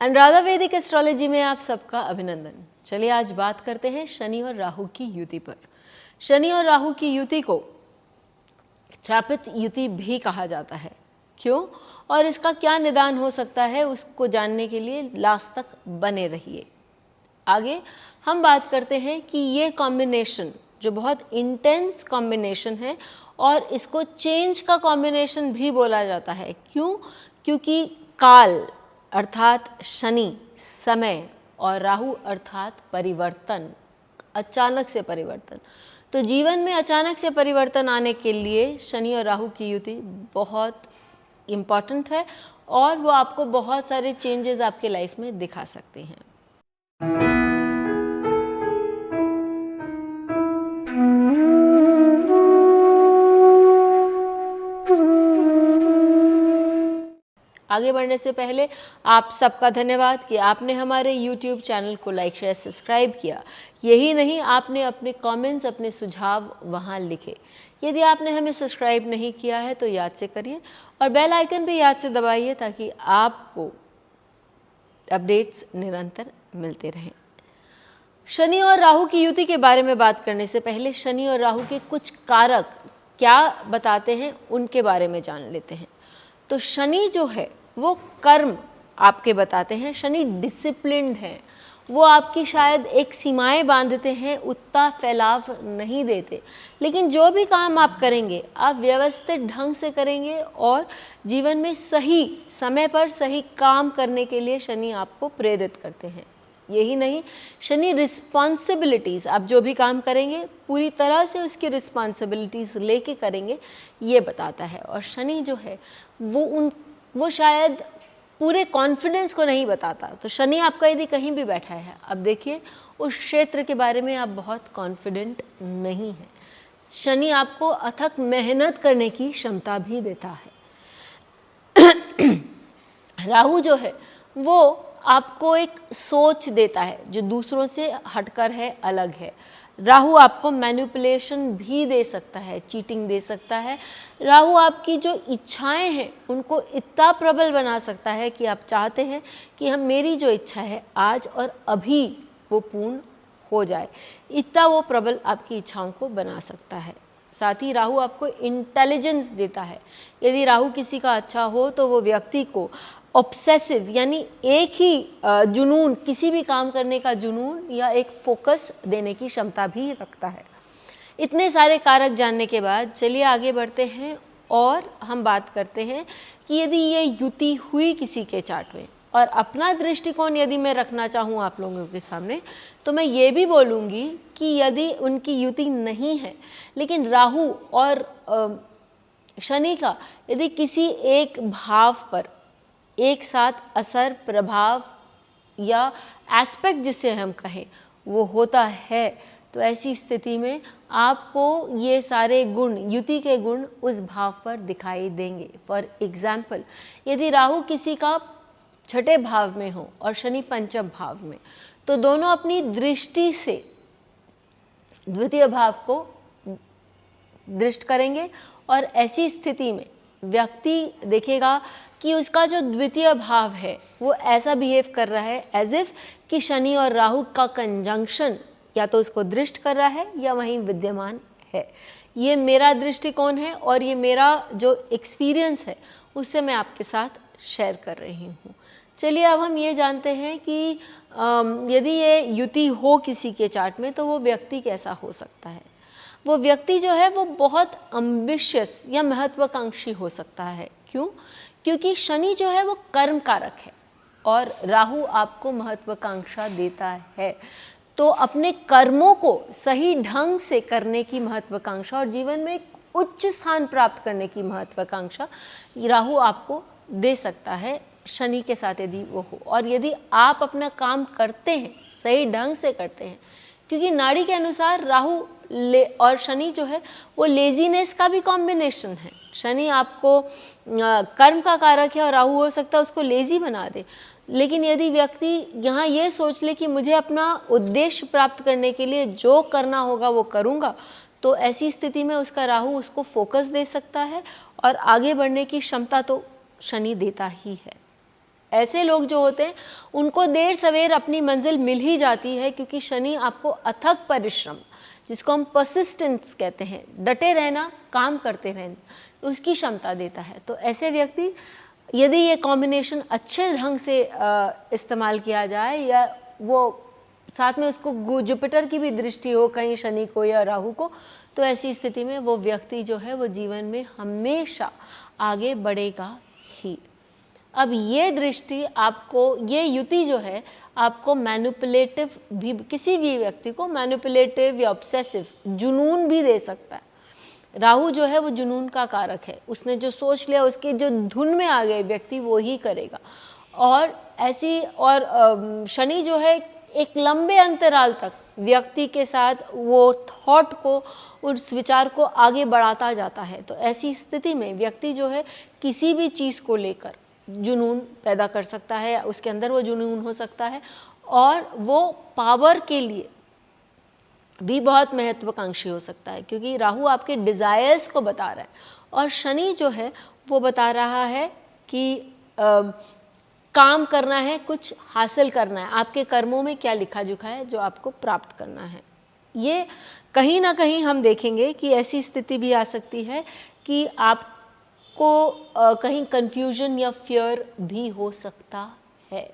अनुराधा वैदिक एस्ट्रोलॉजी में आप सबका अभिनंदन। चलिए आज बात करते हैं शनि और राहु की युति पर। शनि और राहु की युति को चापित युति भी कहा जाता है। क्यों और इसका क्या निदान हो सकता है, उसको जानने के लिए लास्ट तक बने रहिए। आगे हम बात करते हैं कि ये कॉम्बिनेशन जो बहुत इंटेंस कॉम्बिनेशन है और इसको चेंज का कॉम्बिनेशन भी बोला जाता है। क्यों? क्योंकि काल अर्थात शनि समय और राहु अर्थात परिवर्तन, अचानक से परिवर्तन। तो जीवन में अचानक से परिवर्तन आने के लिए शनि और राहु की युति बहुत इम्पॉर्टेंट है और वो आपको बहुत सारे चेंजेस आपके लाइफ में दिखा सकते हैं। आगे बढ़ने से पहले आप सबका धन्यवाद कि आपने हमारे YouTube चैनल को लाइक शेयर सब्सक्राइब किया। यही नहीं, आपने अपने कमेंट्स, अपने सुझाव वहां लिखे। यदि आपने हमें सब्सक्राइब नहीं किया है तो याद से करिए और बेल आइकन भी याद से दबाइए ताकि आपको अपडेट्स निरंतर मिलते रहें। शनि और राहु की युति के बारे में बात करने से पहले शनि और राहु के कुछ कारक क्या बताते हैं उनके बारे में जान लेते हैं। तो शनि जो है वो कर्म आपके बताते हैं। शनि डिसिप्लिन्ड है, वो आपकी शायद एक सीमाएं बांधते हैं, उतना फैलाव नहीं देते, लेकिन जो भी काम आप करेंगे आप व्यवस्थित ढंग से करेंगे और जीवन में सही समय पर सही काम करने के लिए शनि आपको प्रेरित करते हैं। यही नहीं, शनि रिस्पॉन्सिबिलिटीज़, आप जो भी काम करेंगे पूरी तरह से उसकी रिस्पॉन्सिबिलिटीज़ लेके करेंगे ये बताता है। और शनि जो है वो शायद पूरे कॉन्फिडेंस को नहीं बताता। तो शनि आपका यदि कहीं भी बैठा है, अब देखिए उस क्षेत्र के बारे में आप बहुत कॉन्फिडेंट नहीं हैं। शनि आपको अथक मेहनत करने की क्षमता भी देता है। राहु जो है वो आपको एक सोच देता है जो दूसरों से हटकर है, अलग है। राहु आपको मैनिपुलेशन भी दे सकता है, चीटिंग दे सकता है। राहु आपकी जो इच्छाएं हैं उनको इतना प्रबल बना सकता है कि आप चाहते हैं कि मेरी जो इच्छा है आज और अभी वो पूर्ण हो जाए, इतना वो प्रबल आपकी इच्छाओं को बना सकता है। साथ ही राहु आपको इंटेलिजेंस देता है। यदि राहु किसी का अच्छा हो तो वो व्यक्ति को ऑब्सेसिव यानी एक ही जुनून, किसी भी काम करने का जुनून या एक फोकस देने की क्षमता भी रखता है। इतने सारे कारक जानने के बाद चलिए आगे बढ़ते हैं और हम बात करते हैं कि यदि ये युति हुई किसी के चार्ट में, और अपना दृष्टिकोण यदि मैं रखना चाहूँ आप लोगों के सामने, तो मैं ये भी बोलूँगी कि यदि उनकी युति नहीं है लेकिन राहु और शनि का यदि किसी एक भाव पर एक साथ असर, प्रभाव या एस्पेक्ट जिसे हम कहें वो होता है, तो ऐसी स्थिति में आपको ये सारे गुण, युति के गुण उस भाव पर दिखाई देंगे। फॉर एग्जाम्पल, यदि राहु किसी का छठे भाव में हो और शनि पंचम भाव में, तो दोनों अपनी दृष्टि से द्वितीय भाव को दृष्ट करेंगे और ऐसी स्थिति में व्यक्ति देखेगा कि उसका जो द्वितीय भाव है वो ऐसा बिहेव कर रहा है एज इफ कि शनि और राहु का कंजंक्शन या तो उसको दृष्ट कर रहा है या वहीं विद्यमान है। ये मेरा दृष्टिकोण है और ये मेरा जो एक्सपीरियंस है उससे मैं आपके साथ शेयर कर रही हूँ। चलिए अब हम ये जानते हैं कि यदि ये युति हो किसी के चार्ट में तो वो व्यक्ति कैसा हो सकता है। वो व्यक्ति जो है वो बहुत अम्बिशियस या महत्वाकांक्षी हो सकता है। क्यों? क्योंकि शनि जो है वो कर्म कारक है और राहु आपको महत्वाकांक्षा देता है। तो अपने कर्मों को सही ढंग से करने की महत्वाकांक्षा और जीवन में एक उच्च स्थान प्राप्त करने की महत्वाकांक्षा राहु आपको दे सकता है शनि के साथ यदि वो हो। और यदि आप अपना काम करते हैं, सही ढंग से करते हैं, क्योंकि नाड़ी के अनुसार राहु और शनि जो है वो लेजीनेस का भी कॉम्बिनेशन है। शनि आपको कर्म का कारक है और राहु हो सकता है उसको लेजी बना दे। लेकिन यदि व्यक्ति यहाँ ये सोच ले कि मुझे अपना उद्देश्य प्राप्त करने के लिए जो करना होगा वो करूँगा, तो ऐसी स्थिति में उसका राहु उसको फोकस दे सकता है और आगे बढ़ने की क्षमता तो शनि देता ही है। ऐसे लोग जो होते हैं उनको देर सवेर अपनी मंजिल मिल ही जाती है, क्योंकि शनि आपको अथक परिश्रम, जिसको हम परसिस्टेंस कहते हैं, डटे रहना, काम करते रहना, उसकी क्षमता देता है। तो ऐसे व्यक्ति, यदि ये कॉम्बिनेशन अच्छे ढंग से इस्तेमाल किया जाए, या वो साथ में उसको जुपिटर की भी दृष्टि हो कहीं शनि को या राहु को, तो ऐसी स्थिति में वो व्यक्ति जो है वो जीवन में हमेशा आगे बढ़ेगा ही। अब ये दृष्टि आपको, ये युति जो है आपको मैनिपुलेटिव भी, किसी भी व्यक्ति को मैनिपुलेटिव या ऑब्सेसिव जुनून भी दे सकता है। राहु जो है वो जुनून का कारक है, उसने जो सोच लिया, उसके जो धुन में आ गए व्यक्ति वो ही करेगा। और ऐसी, और शनि जो है एक लंबे अंतराल तक व्यक्ति के साथ वो थॉट को, उस विचार को आगे बढ़ाता जाता है। तो ऐसी स्थिति में व्यक्ति जो है किसी भी चीज़ को लेकर जुनून पैदा कर सकता है, उसके अंदर वो जुनून हो सकता है, और वो पावर के लिए भी बहुत महत्वाकांक्षी हो सकता है, क्योंकि राहु आपके डिज़ायर्स को बता रहा है और शनि जो है वो बता रहा है कि काम करना है, कुछ हासिल करना है, आपके कर्मों में क्या लिखा जुखा है जो आपको प्राप्त करना है। ये कहीं ना कहीं हम देखेंगे कि ऐसी स्थिति भी आ सकती है कि आपको कहीं कन्फ्यूजन या फियर भी हो सकता है।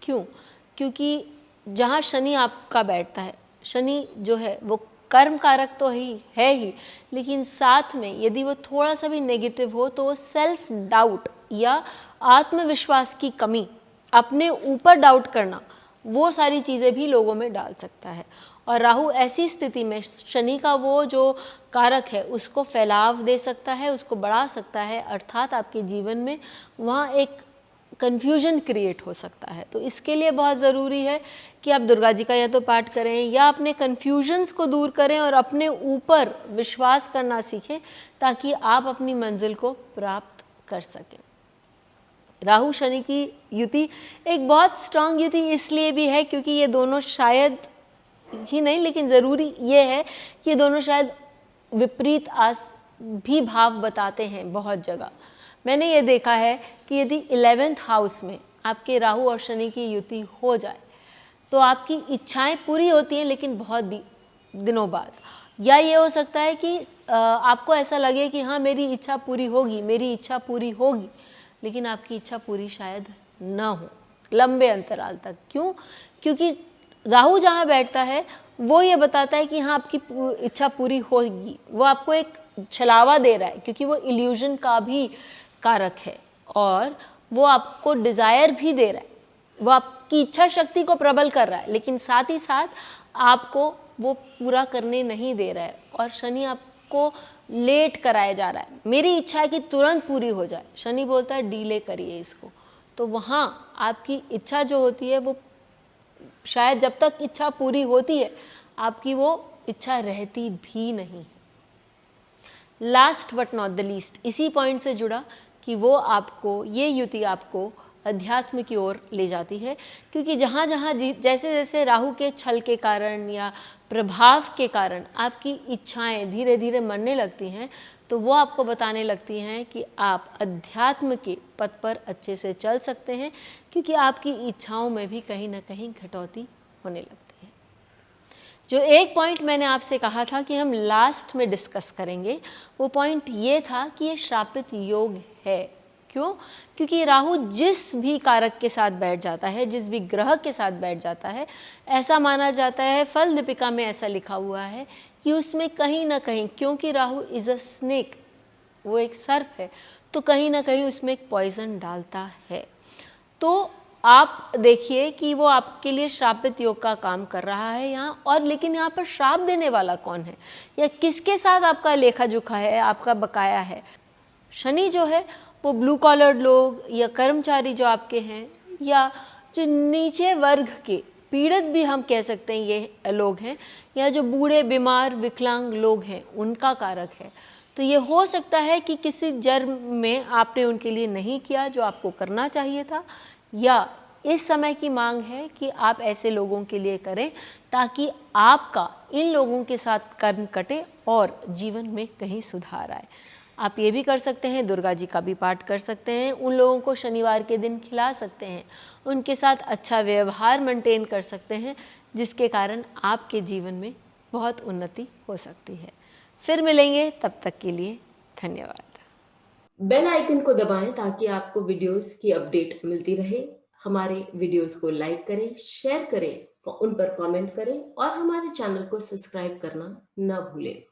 क्यों? क्योंकि जहाँ शनि आपका बैठता है, शनि जो है वो कर्म कारक तो है ही, लेकिन साथ में यदि वो थोड़ा सा भी नेगेटिव हो तो वो सेल्फ डाउट या आत्मविश्वास की कमी, अपने ऊपर डाउट करना, वो सारी चीज़ें भी लोगों में डाल सकता है। और राहु ऐसी स्थिति में शनि का वो जो कारक है उसको फैलाव दे सकता है, उसको बढ़ा सकता है, अर्थात आपके जीवन में वहाँ एक कन्फ्यूजन क्रिएट हो सकता है। तो इसके लिए बहुत ज़रूरी है कि आप दुर्गा जी का या तो पाठ करें या अपने कन्फ्यूजन्स को दूर करें और अपने ऊपर विश्वास करना सीखें, ताकि आप अपनी मंजिल को प्राप्त कर सकें। राहु शनि की युति एक बहुत स्ट्रांग युति इसलिए भी है क्योंकि ये दोनों शायद ही नहीं, लेकिन ज़रूरी ये है कि ये दोनों शायद विपरीत आस भी भाव बताते हैं बहुत जगह। मैंने ये देखा है कि यदि 11th हाउस में आपके राहु और शनि की युति हो जाए तो आपकी इच्छाएं पूरी होती हैं, लेकिन बहुत दिनों बाद। या ये हो सकता है कि आपको ऐसा लगे कि हाँ मेरी इच्छा पूरी होगी, मेरी इच्छा पूरी होगी, लेकिन आपकी इच्छा पूरी शायद ना हो लंबे अंतराल तक। क्यों? क्योंकि राहु जहाँ बैठता है वो ये बताता है कि हाँ आपकी इच्छा पूरी होगी, वो आपको एक छलावा दे रहा है, क्योंकि वो इल्यूजन का भी कारक है और वो आपको डिज़ायर भी दे रहा है, वो आपकी इच्छा शक्ति को प्रबल कर रहा है, लेकिन साथ ही साथ आपको वो पूरा करने नहीं दे रहा है। और शनि आपको लेट कराया जा रहा है, मेरी इच्छा है कि तुरंत पूरी हो जाए, शनि बोलता है डीले करिए इसको। तो वहाँ आपकी इच्छा जो होती है वो शायद जब तक इच्छा पूरी होती है आपकी वो इच्छा रहती भी नहीं। Last but not the least, इसी पॉइंट से जुड़ा कि वो आपको, ये युति आपको अध्यात्म की ओर ले जाती है, क्योंकि जहाँ जहाँ जैसे जैसे राहु के छल के कारण या प्रभाव के कारण आपकी इच्छाएं धीरे धीरे मरने लगती हैं, तो वो आपको बताने लगती हैं कि आप अध्यात्म के पथ पर अच्छे से चल सकते हैं, क्योंकि आपकी इच्छाओं में भी कहीं ना कहीं कटौती होने लगती है। जो एक पॉइंट मैंने आपसे कहा था कि हम लास्ट में डिस्कस करेंगे, वो पॉइंट ये था कि ये श्रापित योग है। क्यों? क्योंकि राहु जिस भी कारक के साथ बैठ जाता है, जिस भी ग्रह के साथ बैठ जाता है, ऐसा माना जाता है, फल दीपिका में ऐसा लिखा हुआ है कि उसमें कहीं ना कहीं, क्योंकि राहु इज़ अ स्नेक, वो एक सर्प है, तो कहीं ना कहीं उसमें एक पॉइजन डालता है। तो आप देखिए कि वो आपके लिए श्रापित योग का काम कर रहा है यहाँ। और लेकिन यहाँ पर श्राप देने वाला कौन है या किसके साथ आपका लेखा जोखा है, आपका बकाया है? शनि जो है वो ब्लू कॉलर्ड लोग या कर्मचारी जो आपके हैं, या जो नीचे वर्ग के पीड़ित भी हम कह सकते हैं ये लोग हैं, या जो बूढ़े बीमार विकलांग लोग हैं, उनका कारक है। तो ये हो सकता है कि किसी जन्म में आपने उनके लिए नहीं किया जो आपको करना चाहिए था, या इस समय की मांग है कि आप ऐसे लोगों के लिए करें ताकि आपका इन लोगों के साथ कर्म कटे और जीवन में कहीं सुधार आए। आप ये भी कर सकते हैं, दुर्गा जी का भी पाठ कर सकते हैं, उन लोगों को शनिवार के दिन खिला सकते हैं, उनके साथ अच्छा व्यवहार मेंटेन कर सकते हैं, जिसके कारण आपके जीवन में बहुत उन्नति हो सकती है। फिर मिलेंगे, तब तक के लिए धन्यवाद। बेल आइकन को दबाएं ताकि आपको वीडियोस की अपडेट मिलती रहे। हमारे वीडियोस को लाइक करें, शेयर करें, उन पर कमेंट करें और हमारे चैनल को सब्सक्राइब करना न भूलें।